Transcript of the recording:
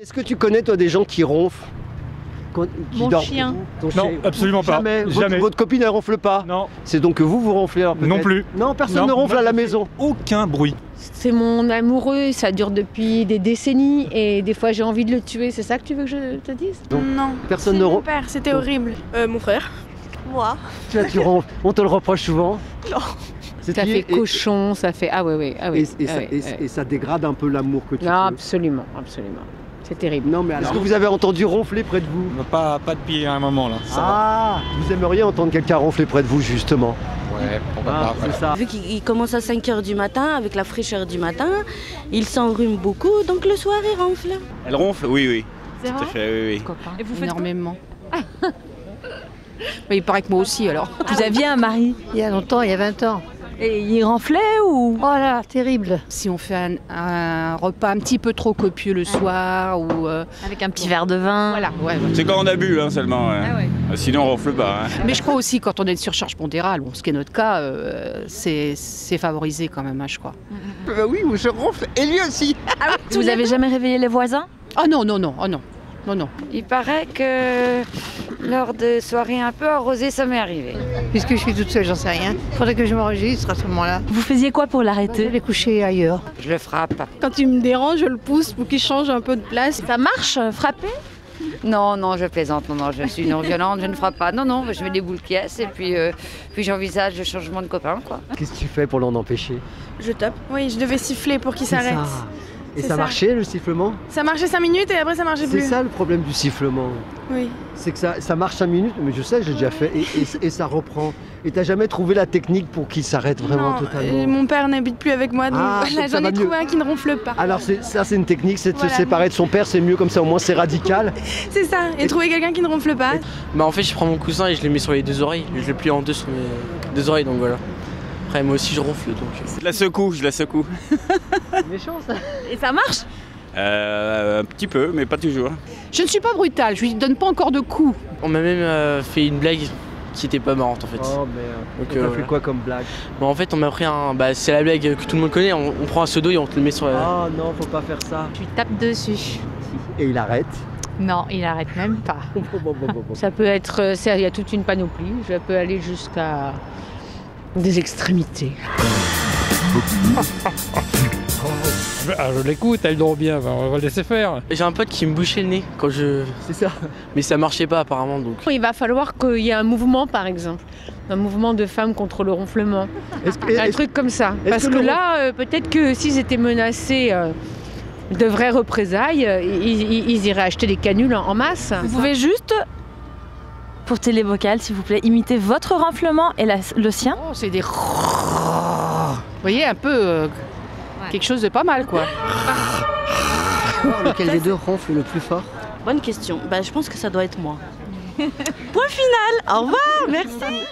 Est-ce que tu connais toi des gens qui ronflent? Mon chien. Non, absolument pas. Jamais. Jamais. Votre copine elle ronfle pas? Non. C'est donc que vous ronflez alors peut-être? Non plus. Non, personne ne ronfle à la maison. Aucun bruit. C'est mon amoureux, ça dure depuis des décennies et des fois j'ai envie de le tuer. C'est ça que tu veux que je te dise? Non. Personne C'est ne mon ronfle. père, c'était horrible. Mon frère. Moi. Tu ronfles. On te le reproche souvent? Non. Ça fait cochon, ça fait... Ah ouais. Et ça dégrade un peu l'amour que tu Non, peux. absolument. C'est terrible. Non mais alors, est-ce que vous avez entendu ronfler près de vous? Pas depuis un moment là. Ça Ah, vous aimeriez entendre quelqu'un ronfler près de vous justement? Ouais, pourquoi Ah, pas. c'est Voilà. ça. Vu qu'il commence à 5 h du matin, avec la fraîcheur du matin, il s'enrhume beaucoup, donc le soir il ronfle. Elle ronfle? Oui. C'est Tout à vrai? fait, oui. Et vous faites Énormément. Il paraît que moi aussi alors. Vous aviez un mari Il y a longtemps, il y a 20 ans. et il ronflait ou... Oh là, terrible. Si on fait un repas un petit peu trop copieux le soir ou... Avec un petit verre de vin. Voilà, ouais. C'est quand on a bu seulement. Ah ouais. Sinon on ronfle pas. Mais je crois aussi quand on a une surcharge pondérale, bon, ce qui est notre cas, c'est favorisé quand même, je crois. Oui, je ronfle. Et lui aussi. Vous avez jamais réveillé les voisins? Ah non. Il paraît que lors de soirées un peu arrosées, ça m'est arrivé. Puisque je suis toute seule, j'en sais rien. Faudrait que je m'enregistre à ce moment-là. Vous faisiez quoi pour Je l'arrêter? vais coucher ailleurs. Je le frappe. Quand il me dérange, je le pousse pour qu'il change un peu de place. Ça marche, frapper? Non, je plaisante. Non, je suis non violente, je ne frappe pas. Non, je mets des boules pièces et puis j'envisage le changement de copain, quoi. Qu'est-ce que tu fais pour l'en empêcher? Je tape. Oui, je devais siffler pour qu'il C'est s'arrête. ça. Et C'est ça ça. marchait le sifflement? Ça marchait 5 minutes et après ça marchait C'est plus. ça le problème du sifflement. Oui. C'est que ça marche 5 minutes, mais je sais, j'ai déjà fait, et ça reprend. Et t'as jamais trouvé la technique pour qu'il s'arrête vraiment Non, totalement? mon père n'habite plus avec moi, donc Ah, voilà, donc ça j'en va ai mieux. trouvé un qui ne ronfle pas. Alors ça c'est une technique, c'est de Voilà. se séparer de son père, c'est mieux comme ça au moins c'est radical. C'est ça, et trouver quelqu'un qui ne ronfle pas. Bah en fait je prends mon coussin et je le mets sur les deux oreilles, je le plie en deux sur mes deux oreilles donc voilà. Après moi aussi je ronfle donc. Je la secoue. Méchant ça. Et ça marche? Un petit peu, mais pas toujours. Je ne suis pas brutale, je lui donne pas encore de coups. On m'a même fait une blague qui était pas marrante en fait. Oh merde. Donc, T'as fait voilà. quoi comme blague? Bah, en fait on m'a pris c'est la blague que tout le monde connaît, on prend un seau d'eau et on te le met sur la... Ah non, faut pas faire ça. Tu tapes dessus. Et il arrête. Non, il arrête même pas. Ça peut être... Il y a toute une panoplie. Je peux aller jusqu'à des extrémités. Je l'écoute, elle dort bien, on va le laisser faire. J'ai un pote qui me bouchait le nez quand je... C'est ça. Mais ça marchait pas apparemment donc. Il va falloir qu'il y ait un mouvement, par exemple. Un mouvement de femmes contre le ronflement. Un truc comme ça. Parce que là, peut-être que s'ils étaient menacés de vraies représailles, ils iraient acheter des canules en masse. Vous pouvez juste, pour Télévocal, s'il vous plaît, imiter votre ronflement et le sien? Oh, c'est des... Vous voyez, un peu... quelque chose de pas mal, quoi. Lequel des deux ronfle le plus fort? Bonne question. Je pense que ça doit être moi. Point final. Au revoir, merci.